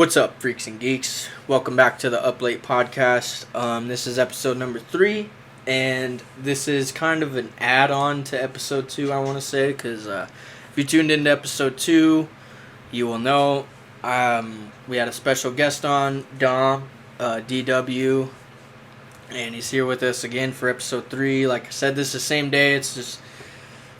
What's up, freaks and geeks? Welcome back to the UPLATE podcast. This is episode number 3, and this is kind of an add-on to episode 2, I want to say, because if you tuned into episode 2, you will know we had a special guest on, Dom, DW, and he's here with us again for episode 3. Like I said, this is the same day. It's just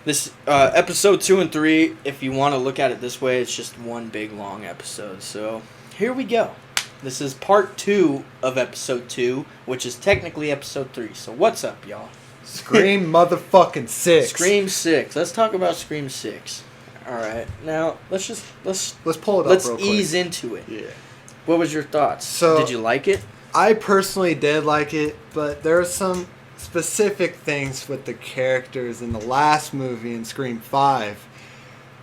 this episode 2 and 3. If you want to look at it this way, it's just one big long episode. So here we go. This is part 2 of episode 2, which is technically episode 3. So what's up, y'all? Scream motherfucking 6. Scream 6. Let's talk about Scream 6. All right, now let's pull it up. Let's real quick. ease into it. Yeah. What was your thoughts? So did you like it? I personally did like it, but there are some specific things with the characters in the last movie in Scream 5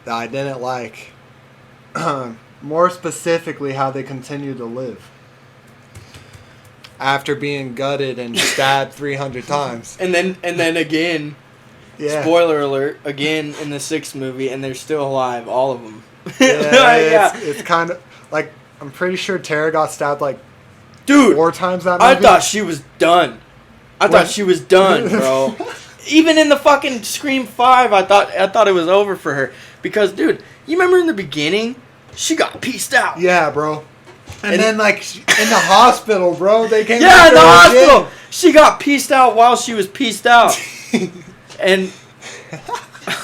that I didn't like. More specifically, how they continue to live after being gutted and stabbed 300 times. And then again, Yeah. spoiler alert, again in the 6th movie, and they're still alive, all of them. Yeah, it's kind of like, I'm pretty sure Tara got stabbed like Dude, 4 times that movie. I thought she was done. Thought she was done, bro. Even in the fucking Scream 5, I thought it was over for her. Because, dude, you remember in the beginning, she got pieced out. Yeah, bro. And then, like, in the hospital, bro, they came. Yeah, in the hospital. She got pieced out while she was pieced out. And,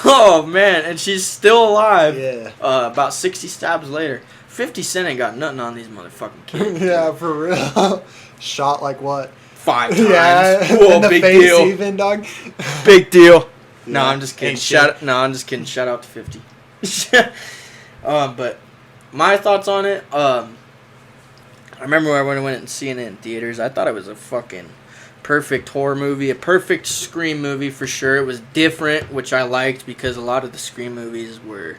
oh, man, and she's still alive. Yeah. About 60 stabs later. 50 Cent ain't got nothing on these motherfucking kids. Yeah, for real. Shot like what? 5 times. Yeah, Whoa, in the big face deal. even, dog. Big deal. Yeah. No, I'm just kidding. I'm just kidding. Shout out to 50. But my thoughts on it. I remember when I went and seen it in theaters. I thought it was a fucking perfect horror movie, a perfect Scream movie for sure. It was different, which I liked because a lot of the Scream movies were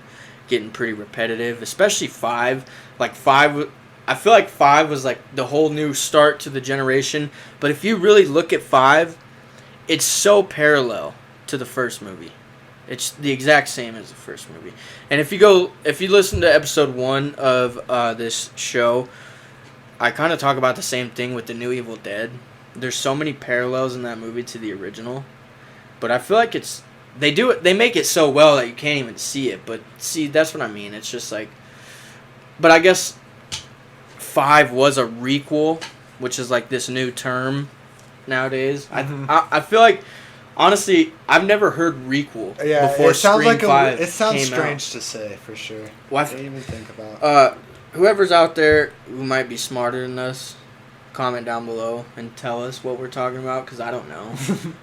getting pretty repetitive, especially 5. Like 5. I feel like 5 was like the whole new start to the generation. But if you really look at 5, it's so parallel to the first movie. It's the exact same as the first movie. And if you listen to episode 1 of this show, I kind of talk about the same thing with the new Evil Dead. There's so many parallels in that movie to the original. But I feel like they make it so well that you can't even see it. But see, that's what I mean. It's just like, but I guess 5 was a requel, which is like this new term nowadays. Mm-hmm. I feel like, honestly, I've never heard requel before. It sounds Scream 5 it sounds came strange out. to say for sure. Well, I didn't even think about. Whoever's out there who might be smarter than us, comment down below and tell us what we're talking about, because I don't know.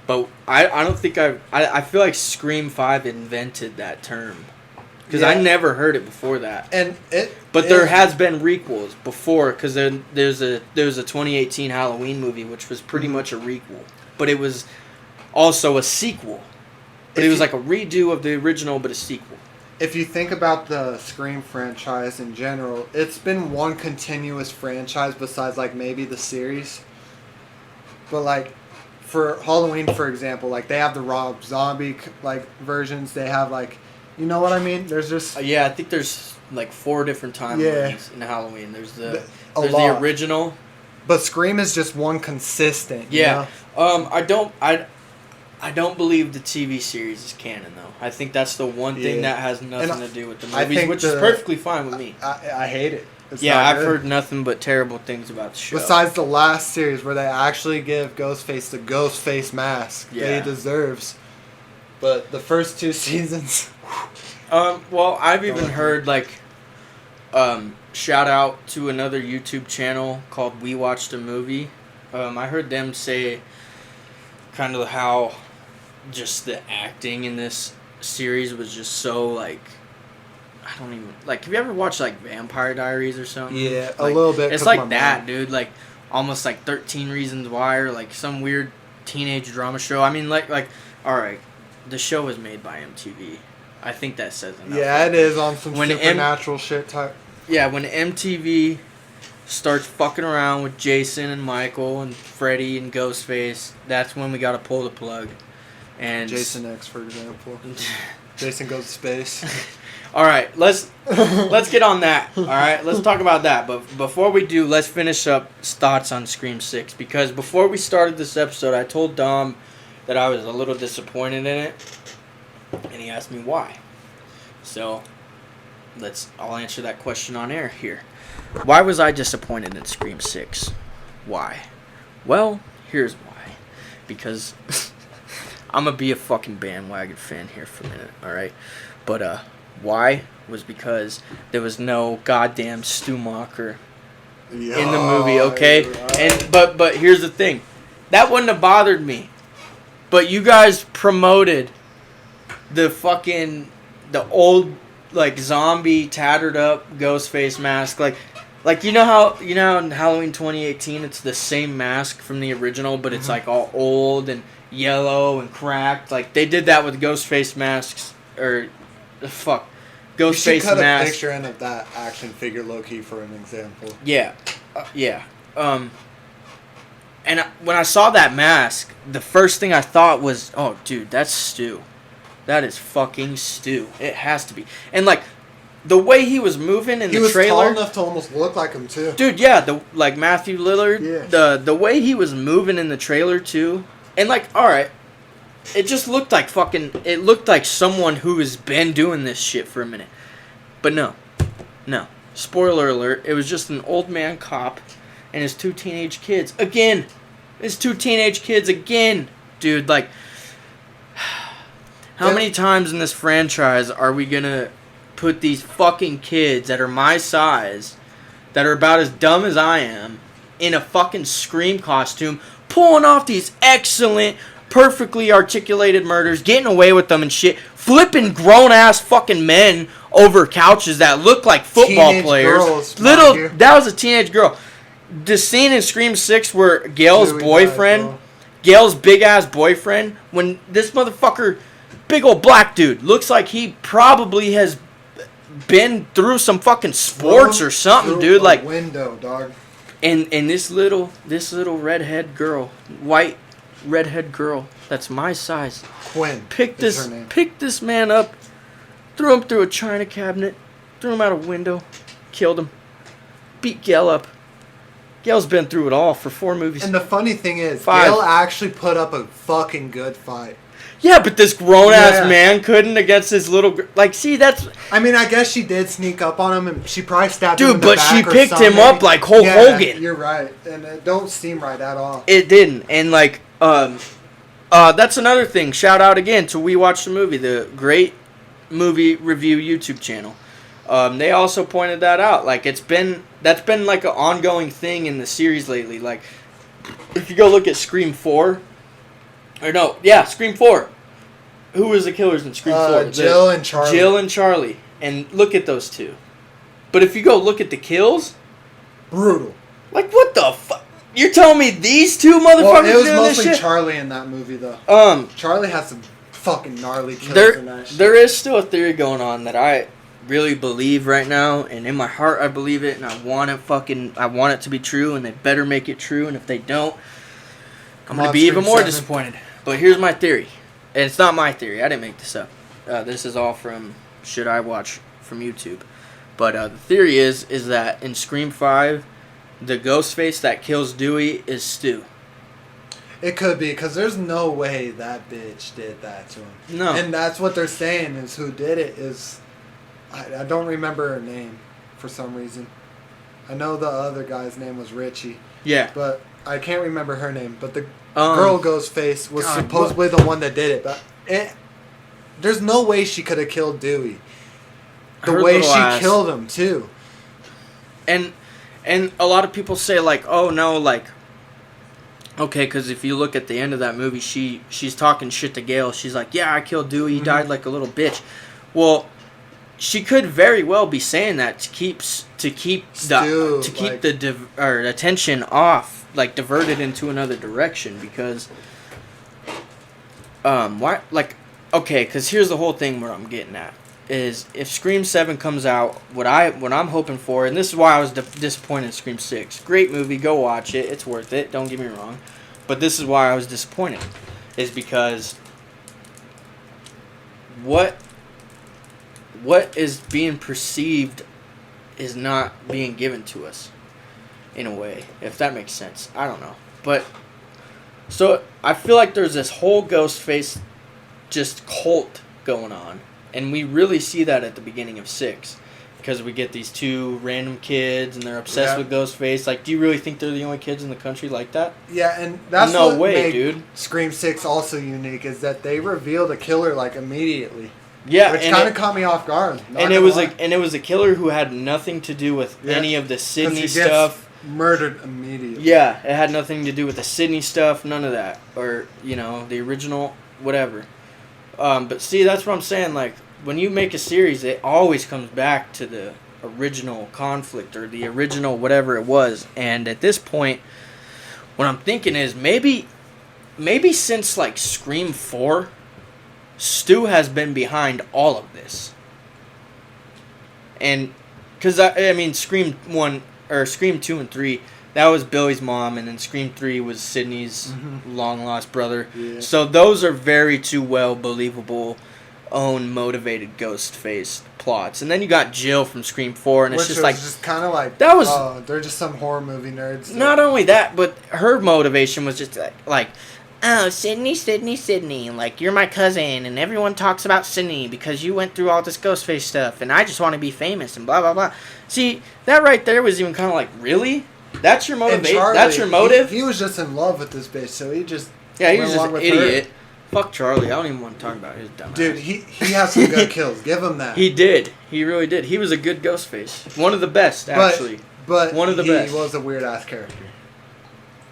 But I don't think I feel like Scream 5 invented that term. Because I never heard it before that. But there has been requels before, because there's a 2018 Halloween movie, which was pretty much a requel. But it was also a sequel. But it was like a redo of the original, but a sequel. If you think about the Scream franchise in general, it's been one continuous franchise besides, like, maybe the series. But, like, for Halloween, for example, like, they have the Rob Zombie, like, versions. They have, like, you know what I mean? There's just... I think there's, like, 4 different timelines in Halloween. There's the original. But Scream is just one consistent, you know? I I don't believe the TV series is canon, though. I think that's the one thing that has nothing to do with the movies, which is perfectly fine with me. I hate it. I've heard nothing but terrible things about the show. Besides the last series where they actually give Ghostface the Ghostface mask that he deserves. But the first 2 seasons... well, I've even heard, like, shout out to another YouTube channel called We Watched a Movie. I heard them say kind of how just the acting in this series was just so, like, I don't even, like, have you ever watched, like, Vampire Diaries or something? Yeah, like, a little bit. It's like that, dude, like, almost like 13 Reasons Why, or, like, some weird teenage drama show. I mean, like, alright, the show was made by MTV. I think that says enough. Yeah, it is on some supernatural shit type. Yeah, when MTV starts fucking around with Jason and Michael and Freddy and Ghostface, that's when we gotta pull the plug. And Jason X, for example. Jason Goes to Space. All right, let's get on that. All right, let's talk about that. But before we do, let's finish up thoughts on Scream 6. Because before we started this episode, I told Dom that I was a little disappointed in it. And he asked me why. So, I'll answer that question on air here. Why was I disappointed in Scream 6? Why? Well, here's why. Because I'm going to be a fucking bandwagon fan here for a minute, alright? But, why was because there was no goddamn Stumacher in the movie, okay? Right. And but here's the thing. That wouldn't have bothered me. But you guys promoted the old like zombie tattered up ghost face mask like you know how in Halloween 2018 it's the same mask from the original but it's like all old and yellow and cracked. Like they did that with ghost face masks or ghost face mask. You should cut a picture in of that action figure low-key for an example. Yeah. And when I saw that mask, the first thing I thought was, oh, dude, that's Stu. That is fucking Stu. It has to be. And, like, the way he was moving in the trailer. He was tall enough to almost look like him, too. Dude, yeah. Like Matthew Lillard. Yeah. The way he was moving in the trailer, too. And, like, all right. It just looked like it looked like someone who has been doing this shit for a minute. But no. Spoiler alert. It was just an old man cop and his two teenage kids. Again. Dude, like, how many times in this franchise are we gonna put these fucking kids that are my size, that are about as dumb as I am, in a fucking Scream costume, pulling off these excellent, perfectly articulated murders, getting away with them and shit, flipping grown-ass fucking men over couches that look like football teenage players. That was a teenage girl. The scene in Scream 6 where Gail's big-ass boyfriend, when this motherfucker, big old black dude, looks like he probably has been through some fucking sports or something, dude. Like window, dog. And this little redhead girl, white redhead girl, that's my size. Quinn. Picked this man up, threw him through a china cabinet, threw him out a window, killed him, beat Gail up. Gail's been through it all for 4 movies. And the funny thing is, Gail actually put up a fucking good fight. Yeah, but this grown-ass man couldn't against this little... Like, see, that's... I mean, I guess she did sneak up on him, and she probably stabbed him in the back. Dude, but she picked him up like Hulk Hogan. You're right. And it don't seem right at all. It didn't. And, like, that's another thing. Shout out again to We Watch the Movie, the great movie review YouTube channel. They also pointed that out. Like, that's been like an ongoing thing in the series lately. Like, if you go look at Scream 4... Scream 4. Who was the killers in Scream 4? Jill and Charlie. Jill and Charlie. And look at those two. But if you go look at the kills... Brutal. Like, what the fuck? You're telling me these two motherfuckers it was doing this shit? mostly Charlie in that movie, though. Charlie has some fucking gnarly kills in that shit. There is still a theory going on that I really believe right now, and in my heart I believe it, and I want it to be true, and they better make it true, and if they don't, I'm going to be even more disappointed. But here's my theory. And it's not my theory. I didn't make this up. This is all from shit I watch from YouTube. But the theory is that in Scream 5, the ghost face that kills Dewey is Stu. It could be, because there's no way that bitch did that to him. No. And that's what they're saying is who did it is... I don't remember her name for some reason. I know the other guy's name was Richie. Yeah. But I can't remember her name. But the girl ghost face was supposedly the one that did it. But there's no way she could have killed Dewey. The way she killed him, too. And a lot of people say, like, oh, no, like... Okay, because if you look at the end of that movie, she's talking shit to Gail. She's like, yeah, I killed Dewey. He died like a little bitch. Well... She could very well be saying that to keep the attention off, like diverted into another direction, because why? Like, okay, because here's the whole thing where I'm getting at is if Scream 7 comes out, what I'm hoping for, and this is why I was disappointed in Scream 6. Great movie, go watch it, it's worth it. Don't get me wrong, but this is why I was disappointed, is because what what is being perceived is not being given to us, in a way, if that makes sense. I don't know. But, so, I feel like there's this whole Ghostface just cult going on. And we really see that at the beginning of 6. Because we get these 2 random kids, and they're obsessed with Ghostface. Like, do you really think they're the only kids in the country like that? Yeah, and that's no what way, made dude. Scream 6 also unique, is that they revealed a killer, like, immediately. Yeah, which kind of caught me off guard. And it was a killer who had nothing to do with any of the Sydney stuff. Murdered immediately. Yeah, it had nothing to do with the Sydney stuff, none of that. Or, you know, the original, whatever. But see, that's what I'm saying, like, when you make a series, it always comes back to the original conflict or the original whatever it was. And at this point, what I'm thinking is maybe since like Scream 4, Stu has been behind all of this. And because I mean, Scream 1 or Scream 2 and 3, that was Billy's mom, and then Scream 3 was Sydney's long lost brother. Yeah. So those are very too well believable, own motivated ghost face plots. And then you got Jill from Scream 4, and it's just like just kind of like that was they're just some horror movie nerds. Not only that, but her motivation was just like oh, Sydney, like you're my cousin and everyone talks about Sydney because you went through all this ghost face stuff and I just want to be famous and blah blah blah. See, that right there was even kind of like, really? That's your motivation? That's your motive? He was just in love with this bitch, so he just he was just an idiot. Fuck Charlie. I don't even want to talk about his dumbass. Dude, he has some good kills. Give him that. He did. He really did. He was a good Ghostface. One of the best, actually. But one of the best. He was a weird-ass character.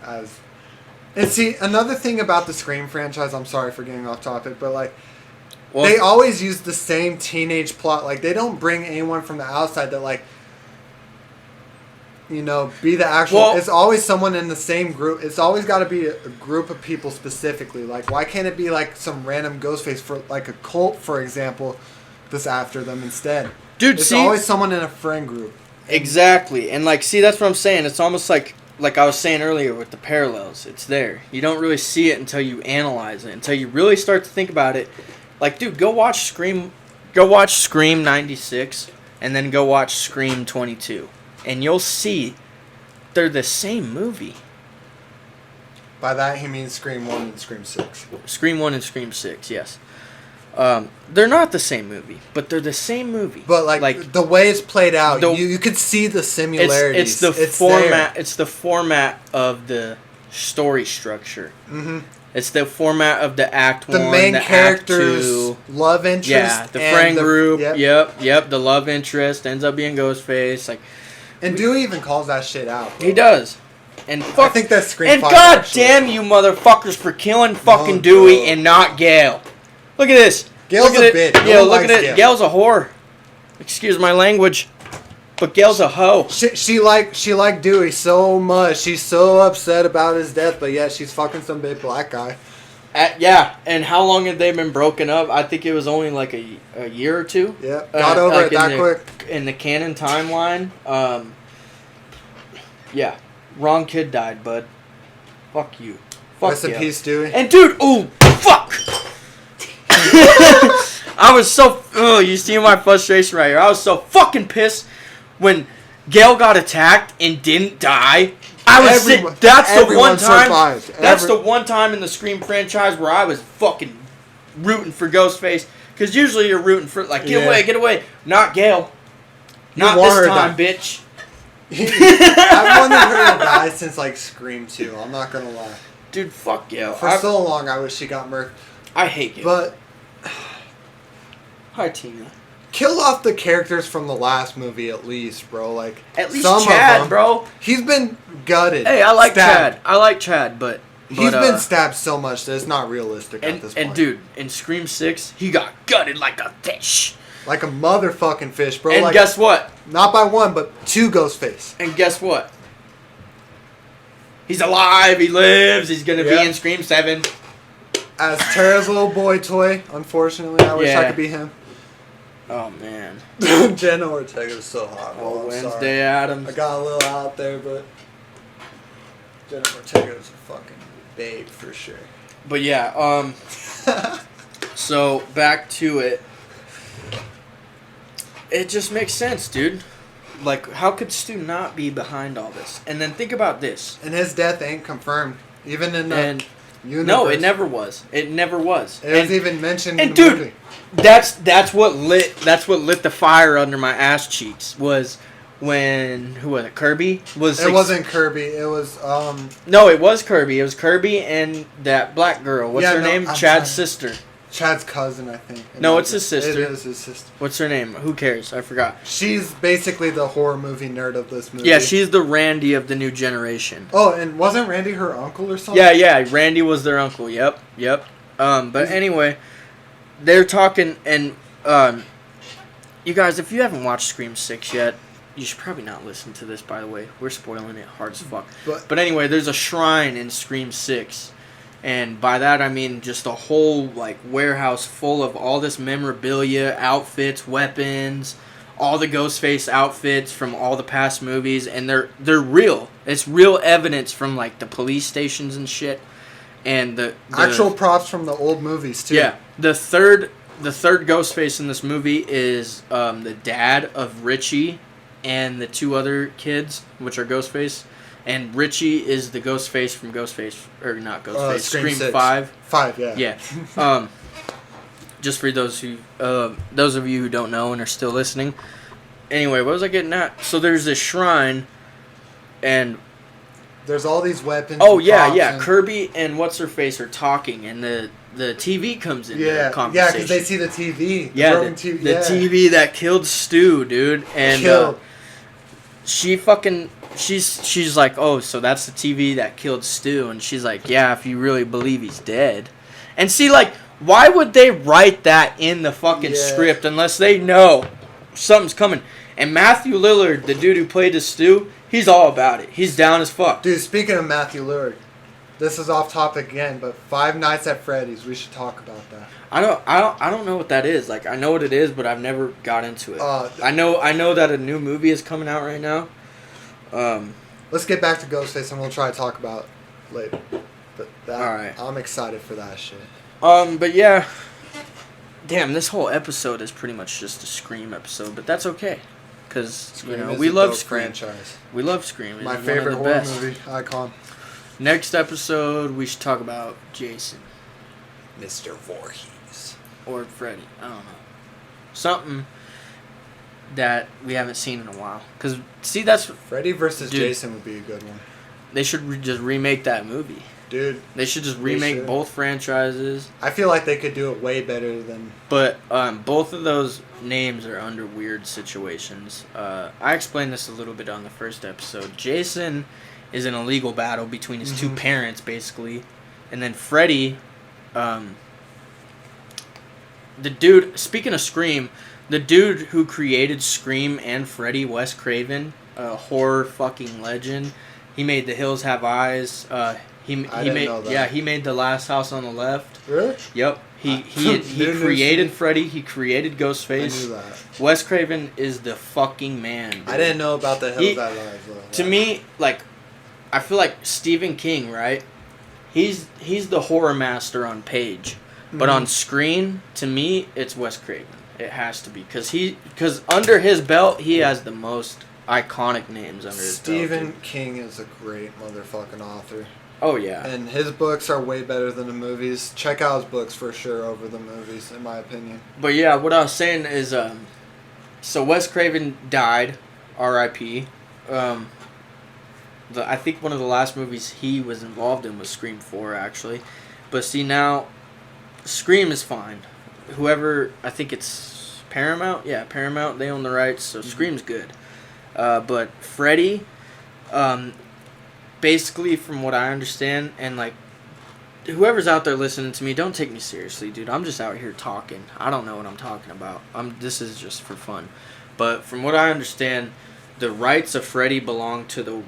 And see, another thing about the Scream franchise, I'm sorry for getting off topic, but like, they always use the same teenage plot. Like, they don't bring anyone from the outside that, like, you know, be the actual... it's always someone in the same group. It's always got to be a group of people specifically. Like, why can't it be, like, some random Ghostface for, like, a cult, for example, that's after them instead? Dude, it's always someone in a friend group. Exactly. And, like, see, that's what I'm saying. It's almost like I was saying earlier with the parallels. It's there. You don't really see it until you analyze it, until you really start to think about it. Like, dude, go watch Scream 96, and then go watch Scream 22. And you'll see they're the same movie. By that, he means Scream 1 and Scream 6. Scream 1 and Scream 6, yes. They're not the same movie, but they're the same movie. But, like the way it's played out, you could see the similarities. It's format. It's the format of the story structure. Mm-hmm. It's the format of the Act 1, the main character's Act 2. Love interest. Yeah, the friend group. Yep. The love interest ends up being Ghostface. Like, and Dewey even calls that shit out. Bro. He does. And I think that's Scream 5. And god damn you motherfuckers for killing fucking Dewey and not Gail. Look at this. Gail's a bitch. Yeah, look at it. Gail's a whore. Excuse my language. But Gail's a hoe. She liked Dewey so much. She's so upset about his death, but yet she's fucking some big black guy. Yeah, and how long had they been broken up? I think it was only like a year or two. Yeah, got over it that quick. In the canon timeline, yeah, wrong kid died, bud. Fuck you. Fuck Rest in peace, Dewey. And dude, oh fuck! I was so you see my frustration right here. I was so fucking pissed when Gail got attacked and didn't die. That's the one time. That's the one time in the Scream franchise where I was fucking rooting for Ghostface. Because usually you're rooting for like get away. Not Gail. Not this time, bitch. I've wanted her to die since like Scream 2. I'm not gonna lie. Dude, fuck Gail. For so long, I wish she got murked. I hate Gail. But hi, Tina. Kill off the characters from the last movie at least, bro. Like at least Chad, bro. He's been gutted. Hey, I like Chad. But he's been stabbed so much that it's not realistic at this point. And dude, in Scream 6, he got gutted like a fish. Like a motherfucking fish, bro. And like, guess what? Not by one, but 2 Ghostface. And guess what? He's alive. He lives. He's gonna be in Scream 7. As Tara's little boy toy, unfortunately, I wish I could be him. Oh man, Jenna Ortega is so hot. Oh, Wednesday Addams. I got a little out there, but Jenna Ortega is a fucking babe for sure. But yeah, so back to it. it just makes sense, dude. Like, how could Stu not be behind all this? And then think about this. And his death ain't confirmed, even in the universe. No, it never was. It never was. It was even mentioned in the dude, movie. That's what lit the fire under my ass cheeks was when who was it? Kirby was. It wasn't Kirby. It was No, it was Kirby. It was Kirby and that black girl. What's her name? Chad's sister. Chad's cousin, I think. No, it's his sister. It is his sister. What's her name? Who cares? I forgot. She's basically the horror movie nerd of this movie. Yeah, she's the Randy of the new generation. Oh, and wasn't Randy her uncle or something? Yeah, Randy was their uncle. Yep. But anyway, they're talking, and you guys, if you haven't watched Scream 6 yet, you should probably not listen to this, by the way. We're spoiling it hard as fuck. But anyway, there's a shrine in Scream 6. And by that I mean just a whole like warehouse full of all this memorabilia, outfits, weapons, all the Ghostface outfits from all the past movies, and they're real. It's real evidence from like the police stations and shit, and the actual props from the old movies too. Yeah, the third Ghostface in this movie is the dad of Richie and the two other kids, which are Ghostface. And Richie is the Ghostface from Ghostface, or not Ghostface, Scream 5. 5, yeah. Yeah. Just for those of you who don't know and are still listening. Anyway, what was I getting at? So there's this shrine, and there's all these weapons. Oh yeah. Kirby and what's her face are talking, and the TV comes in. The conversation. Yeah, because they see the TV. Yeah, the TV that killed Stu, dude, and she's like, oh, so that's the TV that killed Stu, and she's like, yeah, if you really believe he's dead. And see, like, why would they write that in the fucking script unless they know something's coming? And Matthew Lillard, the dude who played the Stu, he's all about it. He's down as fuck. Dude, speaking of Matthew Lillard, this is off topic again, but Five Nights at Freddy's, we should talk about that. I don't know what that is. Like, I know what it is, but I've never got into it. I know that a new movie is coming out right now. Let's get back to Ghostface and we'll try to talk about it later. But alright. I'm excited for that shit. But yeah. Damn, this whole episode is pretty much just a Scream episode, but that's okay. Because, you know, we love Scream. Franchise. We love Scream. It's my favorite horror movie icon. Next episode, we should talk about Jason. Mr. Voorhees. Or Freddy. I don't know. Something that we haven't seen in a while. Because, see, that's... Freddy versus Jason would be a good one. They should just remake that movie. Dude. They should just remake both franchises. I feel like they could do it way better than... But both of those names are under weird situations. I explained this a little bit on the first episode. Jason is in a legal battle between his two parents, basically. And then Freddy... the dude... Speaking of Scream... The dude who created Scream and Freddy, Wes Craven, a horror fucking legend. He made The Hills Have Eyes. He made The Last House on the Left. Really? Yep. He created Freddy. He created Ghostface. I knew that. Wes Craven is the fucking man. Dude. I didn't know about The Hills Have Eyes. To me, like, I feel like Stephen King, right? He's the horror master on page, but on screen, to me, it's Wes Craven. It has to be because under his belt he has the most iconic names under his belt. Stephen King is a great motherfucking author. Oh yeah, and his books are way better than the movies. Check out his books for sure over the movies, in my opinion. But yeah, what I was saying is, so Wes Craven died, R.I.P. I think one of the last movies he was involved in was Scream 4, actually. But see now, Scream is fine. Whoever, I think it's Paramount. Yeah, Paramount. They own the rights, so Scream's good. But Freddy, basically, from what I understand, and like, whoever's out there listening to me, don't take me seriously, dude. I'm just out here talking. I don't know what I'm talking about. This is just for fun. But from what I understand, the rights of Freddy belong to the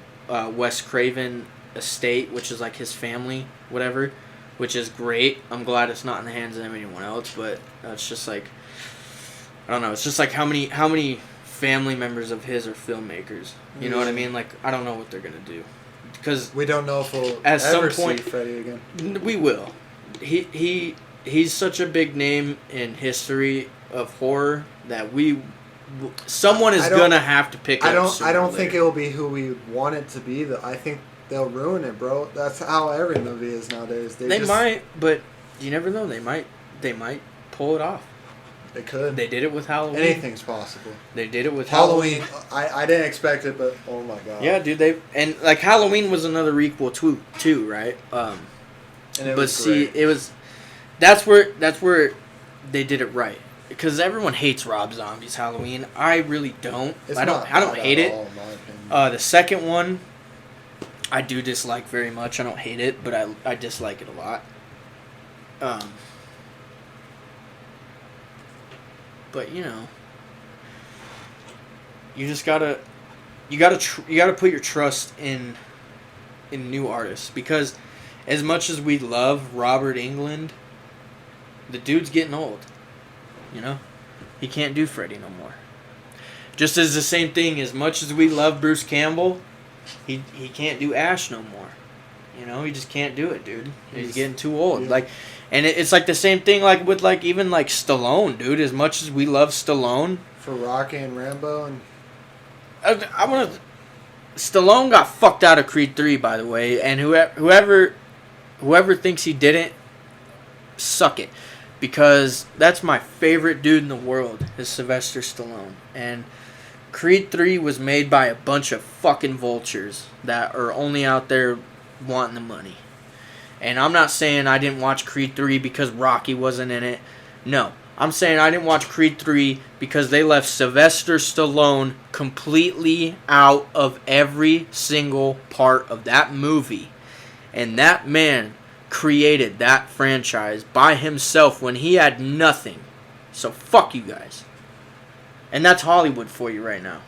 Wes Craven estate, which is like his family, whatever. Which is great. I'm glad it's not in the hands of anyone else, but it's just like, I don't know. It's just like how many family members of his are filmmakers. You know what I mean? Like, I don't know what they're gonna do, because we don't know if we'll ever see Freddy again. We will. He's such a big name in history of horror that we someone is gonna have to pick up. I don't think it will be who we want it to be. I think they'll ruin it, bro. That's how every movie is nowadays. They might, but you never know. They might pull it off. They could. They did it with Halloween. Anything's possible. They did it with Halloween. I didn't expect it, but oh my god. Yeah, dude. And like Halloween was another equal too, right? And it but was see, great. it was. That's where they did it right. Because everyone hates Rob Zombie's Halloween. I really don't. I don't hate it. All, in my opinion. The second one, I do dislike very much. I don't hate it, but I dislike it a lot. But you know, you just gotta put your trust in new artists, because as much as we love Robert Englund, the dude's getting old. You know, he can't do Freddy no more. Just as the same thing, as much as we love Bruce Campbell, he can't do Ash no more. You know, he just can't do it, dude. He's getting too old. Yeah. Like, and it's like the same thing, like with like even like Stallone, dude. As much as we love Stallone, for Rocky and Rambo, and I want to. Stallone got fucked out of Creed 3, by the way, and whoever thinks he didn't, suck it, because that's my favorite dude in the world is Sylvester Stallone, and Creed 3 was made by a bunch of fucking vultures that are only out there wanting the money. And I'm not saying I didn't watch Creed 3 because Rocky wasn't in it. No. I'm saying I didn't watch Creed 3 because they left Sylvester Stallone completely out of every single part of that movie. And that man created that franchise by himself when he had nothing. So fuck you guys. And that's Hollywood for you right now.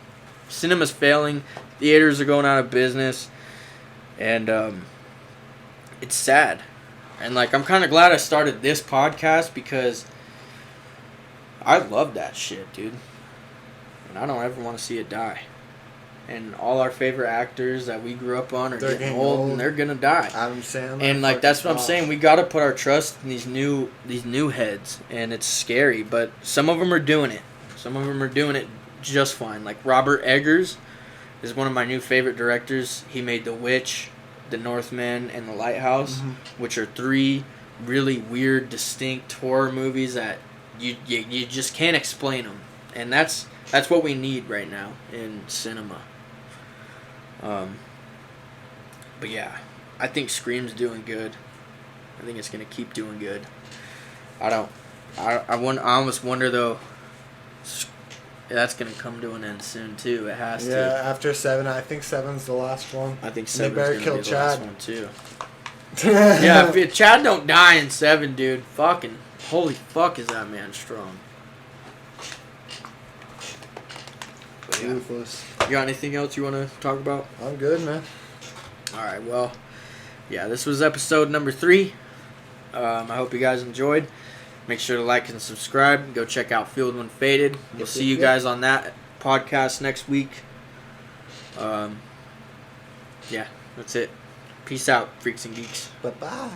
Cinema's failing. Theaters are going out of business. And it's sad. And like, I'm kind of glad I started this podcast because I love that shit, dude. And I don't ever want to see it die. And all our favorite actors that we grew up on are getting old, and they're gonna die. Adam Sandler. And like, that's what I'm saying. We gotta put our trust in these new heads, and it's scary. But some of them are doing it. Some of them are doing it just fine. Like Robert Eggers is one of my new favorite directors. He made The Witch, The Northman, and The Lighthouse, which are 3 really weird, distinct horror movies that you just can't explain them. And that's what we need right now in cinema. But yeah, I think Scream's doing good. I think it's gonna keep doing good. I almost wonder though. That's gonna come to an end soon too. It has to. Yeah, after 7, I think 7's the last one. I think 7's gonna be the last one too. Yeah, Yeah, if Chad don't die in 7, dude, fucking holy fuck, is that man strong? Yeah. Ruthless. You got anything else you want to talk about? I'm good, man. All right, well, yeah, this was episode number 3. I hope you guys enjoyed. Make sure to like and subscribe. Go check out Field When Faded. We'll see you guys on that podcast next week. Yeah, that's it. Peace out, freaks and geeks. Bye-bye.